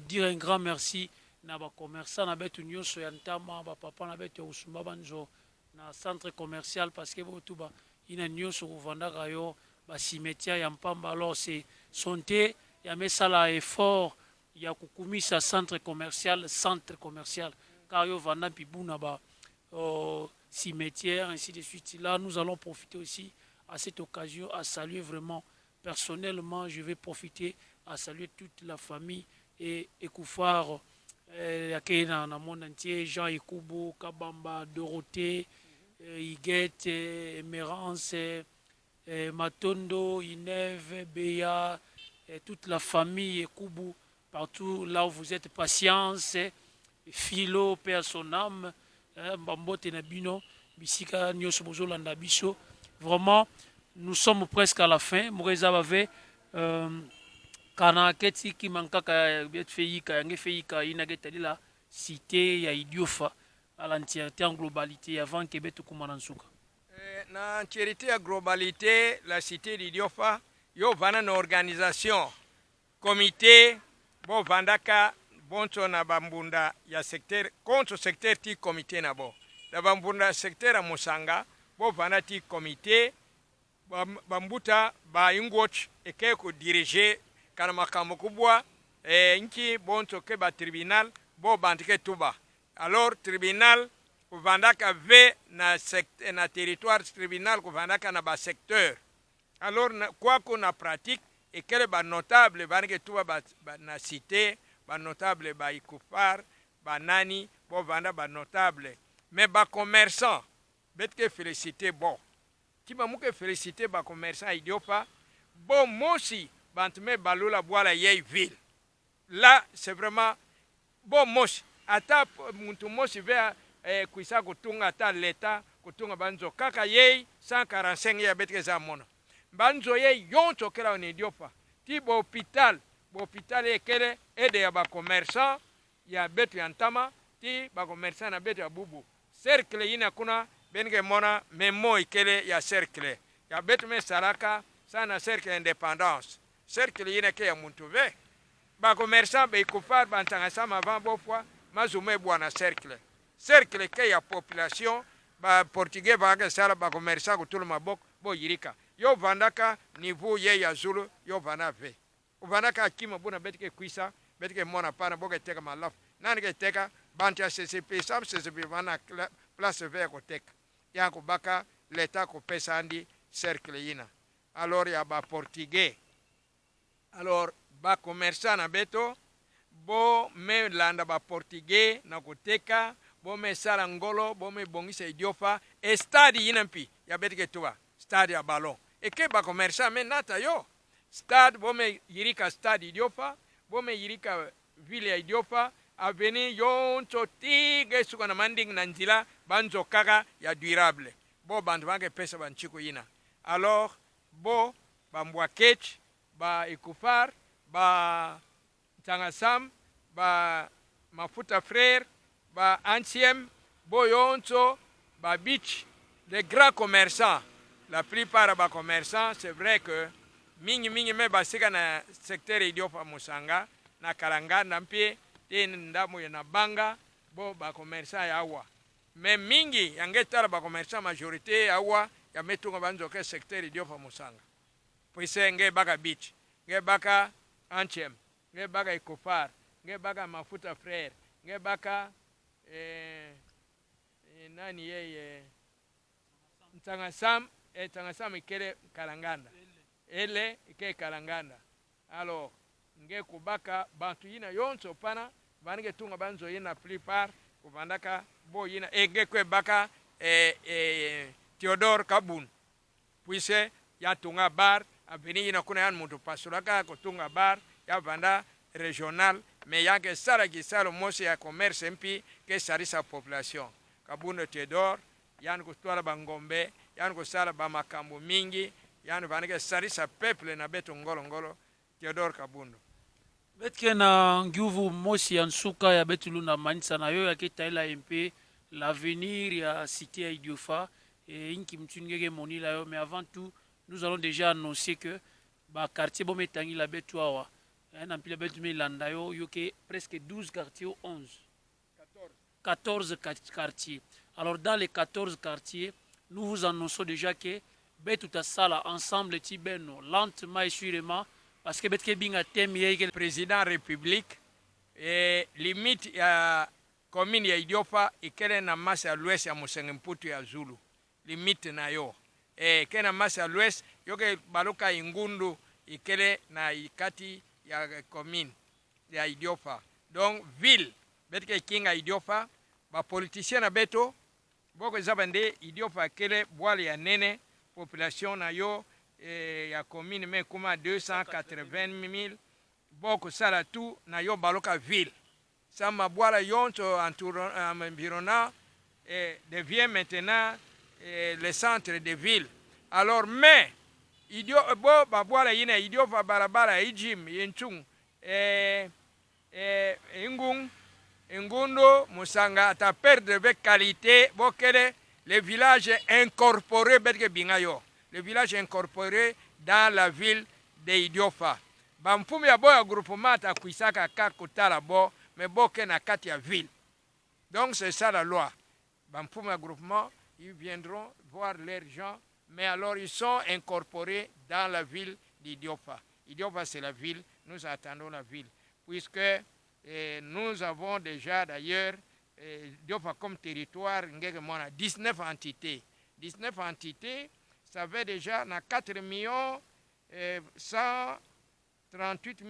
dire un grand merci na ba commerçant na betu nyonso ya ntama ba papa na betu usumba banjo na centre commercial parce que botu ba ina nyonso kuvandaka yo ba cimetière ya mpamba. Alors c'est sonte ya mesala effort ya kukumisa centre commercial car yo vanda pibuna ba cimetière ainsi de suite. Là nous allons profiter aussi à cette occasion à saluer vraiment personnellement, je vais profiter à saluer toute la famille et Ekoufar dans le monde entier, Jean Ekoubo, Kabamba, Dorothée, Iguette, Emerance, Matondo, Inève, Béa, toute la famille Ekoubo, partout là où vous êtes, Patience, Philo, Père son âme, Mbambote Nabino, Bisika Nyoso Bozolanda Biso. Vraiment, nous sommes presque à la fin. Moureza Bave, Kana Keti qui manque à Betfeika, Ngefeika, Inagetali la cité ya Idiofa à l'entièreté en globalité avant que Betu Kumanansuka. Na entièreté à globalité, la cité d'Idiofa, yo vana na organisation, comité, bo vandaka, bonso na bambunda ya secteur, contre secteur ti comité na bo. La bambunda secteur a Musanga, bo vana ti comité, bambuta ba ingoch eke ko diriger kana makambo kubwa nki bonto ke ba tribunal bo bantike tuba. Alors tribunal kuvandaka ve na territoire tribunal kuvandaka na ba secteur. Alors quoi qu'on a pratique ekele ba notable banike tuba ba na cité ba notable ba ikufar ba nani bo vanda ba notable mais ba commerçant betke féliciter bon Kiba muke féliciter ba commerçant Idiofa, bon mosi bantme balula boala yei ville. Là c'est vraiment bon mosi. Ata muntu mosi vea kuisa kutunga ata leta kutunga banzo kaka yei 145 ya betke za mona. Banzo yei yonto kela on Idiofa. Ti bo hôpital ekele ede ya ba commerçant ya betu ya ntama, ti ba commerçant na betu ya bubu. Cercle ina kuna benke mona memo ikele ya cercle ya betu me salaka sana cercle indépendance cercle yine ke ya muntu ve ba commerçant be kufar bantanga sama avant bofwa mazume bwana cercle ke ya population ba portugais ba ga sala ba commerçant kutul mabok bo yirika yo vandaka niveau ye ya zulu yo vana ve uvandaka kima buna betike kuisa betike mona pana boga teka malaf nani ke teka bantia CCP sam CCP vana place vert ko teka yanko baka l'État ko pesandi cercle yina. Alors ya ba portugais. Alors ba commerçant na beto bo me landa ba portugais na koteka bo me sala ngolo bo me bongisa Idiofa e stade yina mpi ya betike tuba stade ya ballon e ke ba commerçant me nata yo stade bo me yirika stade Idiofa bo me yirika ville ya Idiofa aveni yonto tige suka na manding na nzila banzo kaka ya durable bo bantu bange pesa banchiko yina. Alors bo bambwa kech ba ikufar ba tangasam ba mafuta frère ba anciem bo yonto ba beach les grands commerçants. La plupart ba commerçants c'est vrai que mingi me basika na secteur Idiofa Musanga na Kalanganda mpie ndamu ya nabanga bo ba commerçant ya awa mais mingi yangetala ba commerçant majorité awa ya metunga banzo ke secteur Idiofa Musanga puise nge baka beach nge baka anchem nge baka ikofar nge baka mafuta frère nge baka nani yeye Tangasam ikele Kalanganda ele ike Kalanganda. Alors nge kubaka bantu yina yonso pana bange tunga banzo yina plupart kuvandaka bo yina enge kwe baka Theodore Kabun puise ya tunga bar aveni yina kuna yan muntu pasulaka kutunga bar ya vanda régional mais yake sala kisalo mosi ya commerce mpi ke sarisa population Kabun Theodore yan kutwala bangombe yan kusala ba makambo mingi yan vanake sarisa peuple na beto ngolo Theodore Kabundo. betke na nguvu mosi ya nsuka ya betulu na manisa na yo yake taila mp l'avenir ya cité ya Idiofa et inki mtungege moni la yo. Mais avant tout, nous allons déjà annoncer que ba quartier bon metangi la betu awa na mpila betu me landa yo yoke presque 12 quartiers ou 11 14 quartiers. Alors dans les 14 quartiers, nous vous annonçons déjà que betu ta sala ensemble tibeno lentement et sûrement parce que betke binga thème yeke président république et limite ya commune ya Idiofa ikele na masa ya l'ouest ya Musenge Mputu ya Zulu limite na yo ke na masa ya l'ouest yoke baluka ingundu ikele na ikati ya commune ya Idiofa. Donc ville betke kinga Idiofa ba politicien na beto boko zabande Idiofa kele bwale ya nene population na yo ya commune me kuma 280 000 boko sala tout na yo baloka ville. Ça mabwala yonto environnant devient maintenant le centre de ville. Alors mais idio bo babwala yina Idiofa barabara ijim yenchung ingung Ngundo Musanga ta perdre de qualité bokele le village incorporé betke bingayo le village incorporé dans la ville de Idiofa. Bamfumu ya boya groupement ta kuisaka ka kotala bo mais boke na kati ya ville. Donc c'est ça la loi. Bamfumu ya groupement ils viendront voir leurs gens mais alors ils sont incorporés dans la ville d'Idiofa. Idiofa c'est la ville, nous attendons la ville puisque nous avons déjà d'ailleurs Idiofa comme territoire 19 entités. 19 entités, ça fait déjà 4 138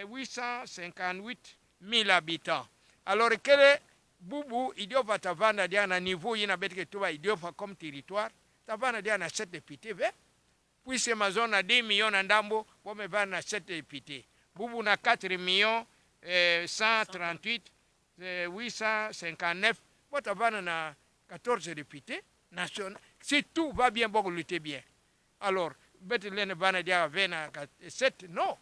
858 000 habitants. Alors quel est Boubou Idiofa tavana dia na niveau yina betke tuba Idiofa comme territoire tavana dia na 7 députés puisque ma zone a 10 millions ndambo bo me va na 7 députés. Boubou na 4 138 859 bo tavana na 14 députés nationaux. Si tout va bien, beaucoup lutter bien. Alors, Bethlehem va dire 7, non,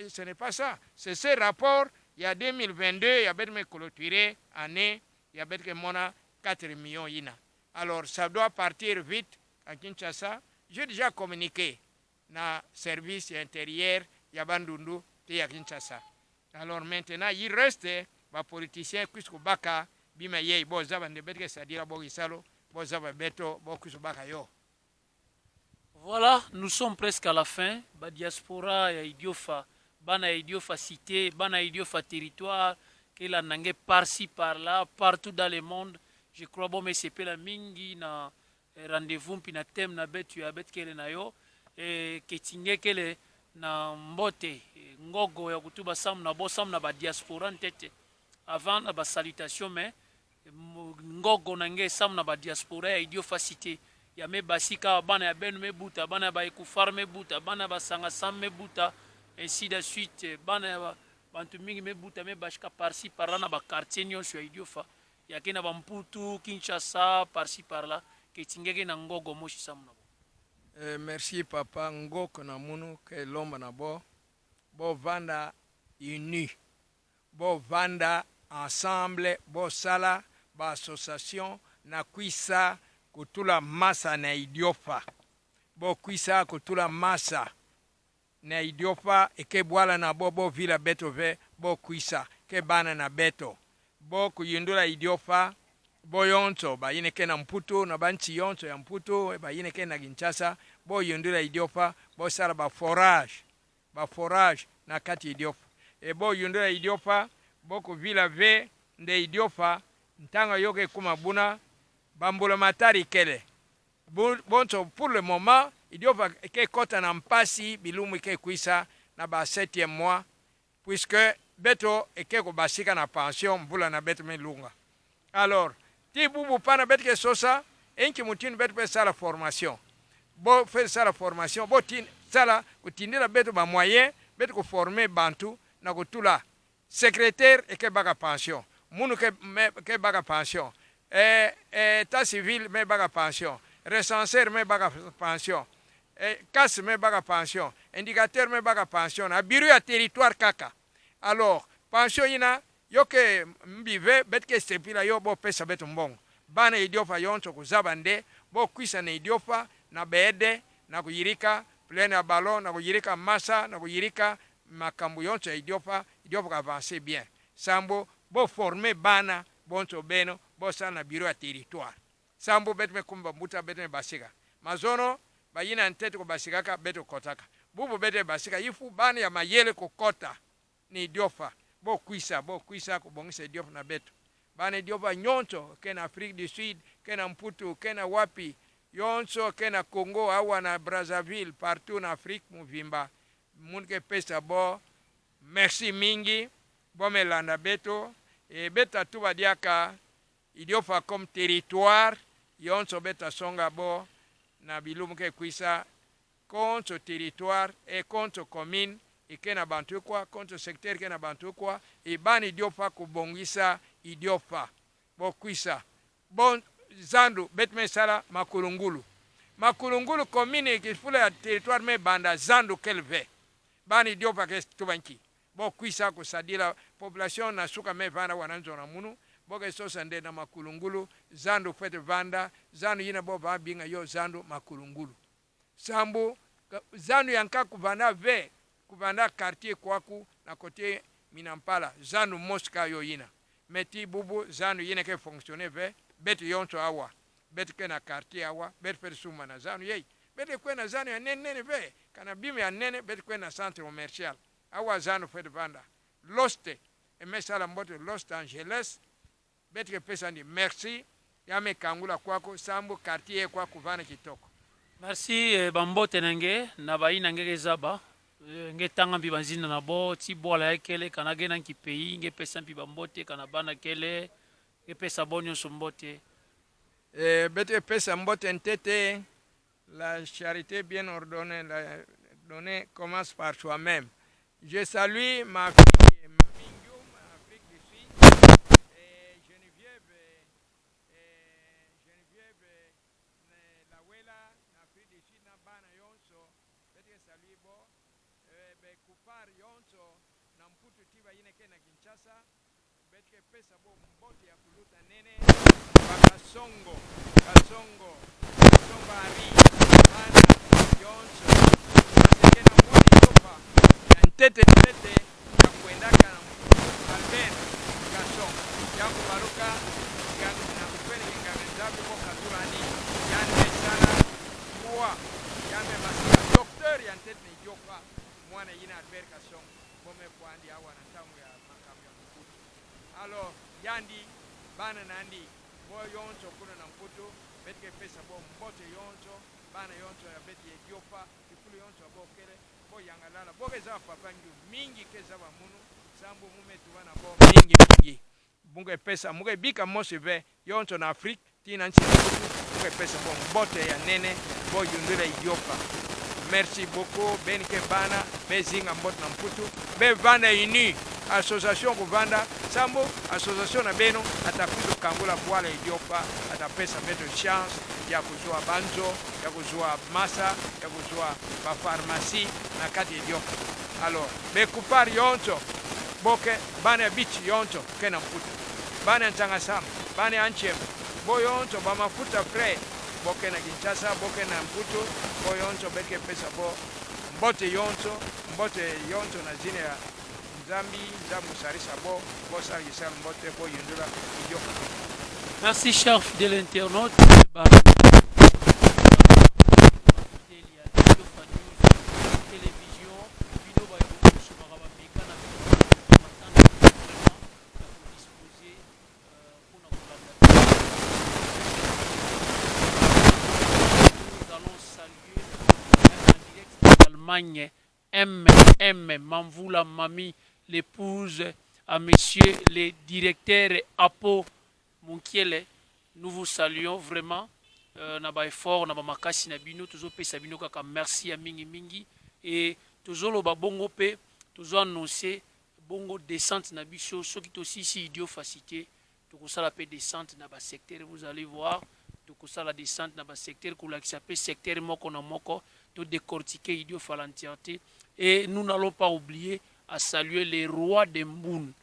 ce n'est pas ça. C'est ce rapport, il y a 2022, il y a me clôturé année, il y a mona 4 millions yina. Alors, ça doit partir vite à Kinshasa. J'ai déjà communiqué dans le service intérieur, il y a Bandundu, et à Kinshasa. Alors maintenant, il reste les politiciens qui sont baka, bima yei, bo zabande betke sadira bo isalo. Voilà, nous sommes presque à la fin. Ba diaspora ya Idiofa, bana Idiofa cité, bana Idiofa territoire, que la nangue par-ci par-là, partout dans le monde. Je crois bon mais c'est la mingi na rendez-vous pina thème na betu ya bet kele na yo et que tinge kele na mbote ngogo ya kutuba sam na bo sam na ba diaspora ntete avant na ba salutation mais ngogo nange sam na ba diaspora ya Idiofa cité ya me basika bana ya benu me buta bana ba ekufar me buta bana ba sanga sam me buta ainsi de suite bana ya bantu mingi me buta me bashika par-ci par-là na ba quartier nyonso ya Idiofa ya kena ba Mputu Kinshasa par-ci par-là ke tingeke na ngogo moshi sam na bo. Merci papa ngoko na munu ke lomba na bo vanda uni bo vanda ensemble bo sala ba association na kuisa kutula masa na Idiofa bo kuisa kutula masa na Idiofa eke bwala na bo vila beto ve bo kuisa ke bana na beto bo kuyindula Idiofa bo yonto ba yine ke na Mputu na banchi yonto ya Mputu ba yine ke na Kinshasa bo yindula Idiofa bo sala ba forage na kati Idiofa bo yindula Idiofa bo ku vila ve nde Idiofa ntanga yoke kuma buna bambula matari kele bonto pour le moment Idiofa ke kota na mpasi bilumu ke kuisa na ba 7e mois puisque beto eke ko basika na pension mbula na beto me lunga. Alors ti bubu pana beto ke sosa enki mutini beto pe sala formation bo fait sala formation bo tin sala kutindila beto ba moyen beto ko former bantu na ko tula secrétaire eke baka pension munu ke baka pension état civil me baga pension recenseur me baga pension casse me baga pension indicateur me baka pension na biru ya territoire kaka. Alors pension ina yoke mbive betke stepila yo bo pesa betu mbongo bana idiofa yonso kuzaba nde bo kwisa na idiofa na bede na kuyirika plene ya ballon na kuyirika masa na kuyirika makambu yonso ya idiofa ka avancer bien sambo bo former bana bonso beno bo sala na bureau ya territoire sambo betu me kumba muta betu me basika mazono bayina ntete ko basika ka betu kotaka bubu betu basika ifu bana ya mayele ko kota ni idiofa bo kwisa kubongisa idiofa na betu bana idiofa nyonso kena Afrique du Sud kena Mputu kena wapi yonso kena Congo awa na Brazzaville partout en Afrique muvimba munke pesa bo merci mingi bo melanda beto e beta tuba diaka idiofa comme territoire yonso beta songa bo na bilumu ke kwisa konso territoire e konso commune ikena bantu kwa konto secteur kena bantu kwa ibani idiofa kubongisa idiofa bo kwisa bon zandu betme sala makulungulu commune kifula ya territoire me banda zandu kelve bani idiofa ke tubanki bo kwisa kusadila population na suka me vanda wananzo na munu boke sosa nde na makulungulu zandu fete vanda zandu yina bo va binga yo zandu makulungulu sambu zandu yanka kuvanda ve kuvanda quartier kwaku na kote Minampala zandu moska yo yina meti bubu zandu yina ke fonctionner ve betu yonso awa betu ke na quartier awa betu fer suma na zandu yei betu kwe na zandu ya nene ve kana bime ya nene betu kwe na centre commercial awa zandu fet vanda loste emesala mbote Los Angeles betu ke pesa ndi merci yame kangula kwako sambu quartier kwaku vana kitoko merci bambote nange na baina ngeke zaba nge tanga mpi banzina na bo ti bola ya kele kana ge nanki pays nge pesa mpi bambote kana bana kele nge pesa bo nyonso mbote bete pesa mbote ntete la charité bien ordonnée donnée commence par soi-même. Je salue ma fille Mami Ndioum en Afrique du Sud et Geneviève Lawela en Afrique du Sud na bana yonso bete salue bo be kupar yonso na Mputu tiba yine ke na Kinshasa bete pesa bo mbote ya kuluta nene bakasongo ari bana yonso bateke na mwani yopa ya ntete ya kuendaka na Albert kasongo ya kubaruka na kupele nganzabi ko katurani yane sana kuwa yame masika docteur ya ntete ni yopa mwana yina Albert kasongo bome kwandi awa na tamu ya makamu ya Mputu alors yandi bana nandi bo yonso kuna na Mputu betke pesa bo mbote yonso bana yonso ya beti Ethiopia ikulu yonso bo kele bo yangalala bo keza papa nju mingi keza ba munu sambu mume tuwana bo mingi bunge pesa muge bika mosive yonso na Afrique tina nchi muge pesa bo mbote ya nene bo yundura Ethiopia merci beaucoup benike bana bezinga mbote na Mputu be vanda ini association kuvanda sambo association na beno atakuzo kangula bwala idiopa atapesa beto chance ya kuzua banzo ya kuzua masa ya kuzua ba pharmacie na kati idiopa alors be kupari yonso boke bana bichi yonso kena Mputu bana ntanga sam bana anchem bo yonso ba mafuta frais boke na Kinshasa boke na Mputu bo yonso beke pesa bo mbote yonso na zine ya merci cher fidèle internaute. Nous allons saluer en direct d'Allemagne Mamvula Mami, l'épouse à monsieur le directeur Apo Munkiele. Nous vous saluons vraiment. Naba effort, naba makasi na bino, toujours pesa bino kaka merci à mingi et toujours le bongo pe, toujours annoncé bongo descente na biso, ceux qui aussi ici idiot facilité, tout ça la paix descente na ba secteur, vous allez voir, tout ça la descente na ba secteur qui s'appelle secteur moko na moko, de décortiquer Idiof à l'entièreté. Et nous n'allons pas oublier à saluer les rois de Mboun.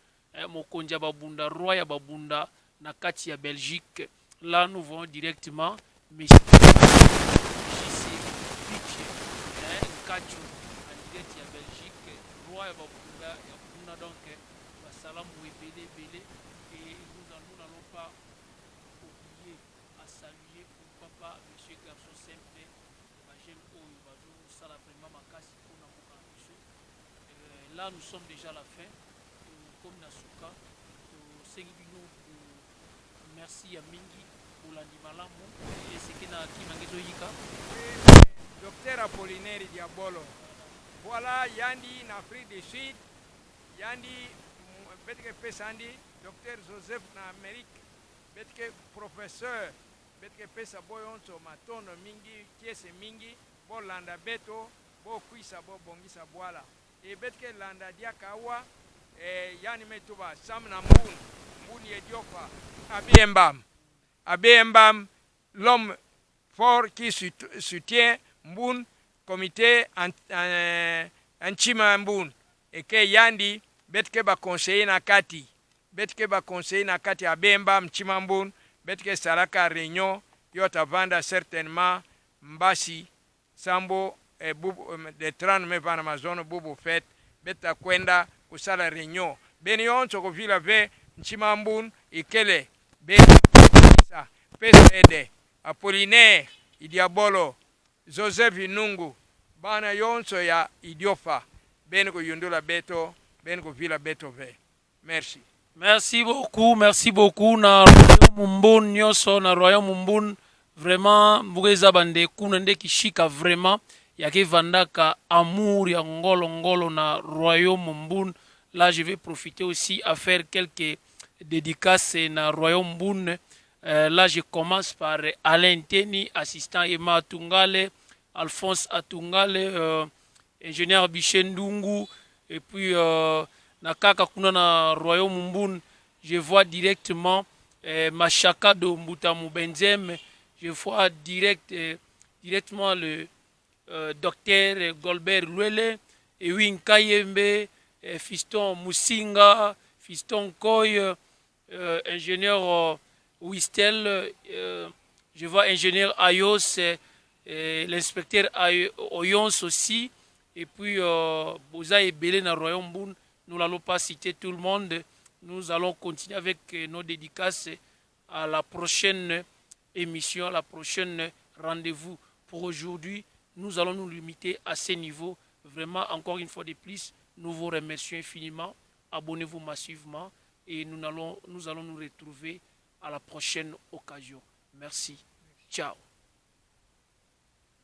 Mokonja Babunda, roi ya Babunda, Nakati ya Belgique. Là, nous voyons directement M. JC Pitch, Nkachou, en direct ya Belgique, roi ya Babunda, ya Bunda, donc, Salam Webele Bele. Et nous n'allons pas oublier à saluer pour papa, monsieur garçon simple, là nous sommes déjà à la fin, comme Nasuka, merci à Mingi pour l'animalamu et ce qui n'a qui m'a Docteur Apollinaire Diabolo. Voilà, Yandi en Afrique du Sud, Yandi Betke Pesandi, Docteur Joseph en Amérique, Betke professeur, Betke Pesa Boyonso Matono Mingi, Kiese Mingi, Bo Landa Beto, Bo Kuisa Bo Bongisa Boala. Et Betke Landa Diakawa, Yani Metuba, Sam Namboun, Mbouni Ediofa, Abiembam, l'homme fort qui soutient Mboun, comité Anchima Mboun, et que Yandi, Betke ba conseiller na kati, Betke ba conseiller na kati Abiembam, Chima Mboun, Betke Saraka Réunion, Yota Vanda certainement, Mbasi, Sambo, de 30 me van Amazon, Bobo Fet, Beta Kwenda, Kusala Réunion. Benion, Sokovila Ve, Nchima Mboun, Ikele, Beta, Pesa Ede, Apollinaire, Idiabolo, Joseph Inungu, Bana Yonso ya Idiofa, Benko Yundula Beto, Benko Villa Beto Ve. Merci. Merci beaucoup. Na Royaume Mboun, Nyoso, na Royaume Mboun, vraiment, Mboueza Bande, Kunende Kishika, vraiment, Yake Vandaka, amour, ya ngolo na Royaume Mboun. Là, je vais profiter aussi à faire quelques dédicaces na Royaume Mboun. Là, je commence par Alain Teni, assistant Emma Atungale, Alphonse Atungale, ingénieur Bichendungu, et puis Nakaka Kuna na Royaume Mboun, je vois directement Machaka de Mbutamu Benzem, je vois directement le docteur Golbert Luele, et oui, Nkayembe, Fiston Musinga, Fiston Koy, ingénieur Wistel, je vois ingénieur Ayos, l'inspecteur Oyons aussi, et puis Boza et Belé dans Royaume Mboun. Nous n'allons pas citer tout le monde. Nous allons continuer avec nos dédicaces à la prochaine émission, à la prochaine rendez-vous. Pour aujourd'hui, nous allons nous limiter à ce niveau. Vraiment, encore une fois de plus, nous vous remercions infiniment. Abonnez-vous massivement et nous allons nous retrouver à la prochaine occasion. Merci. Ciao.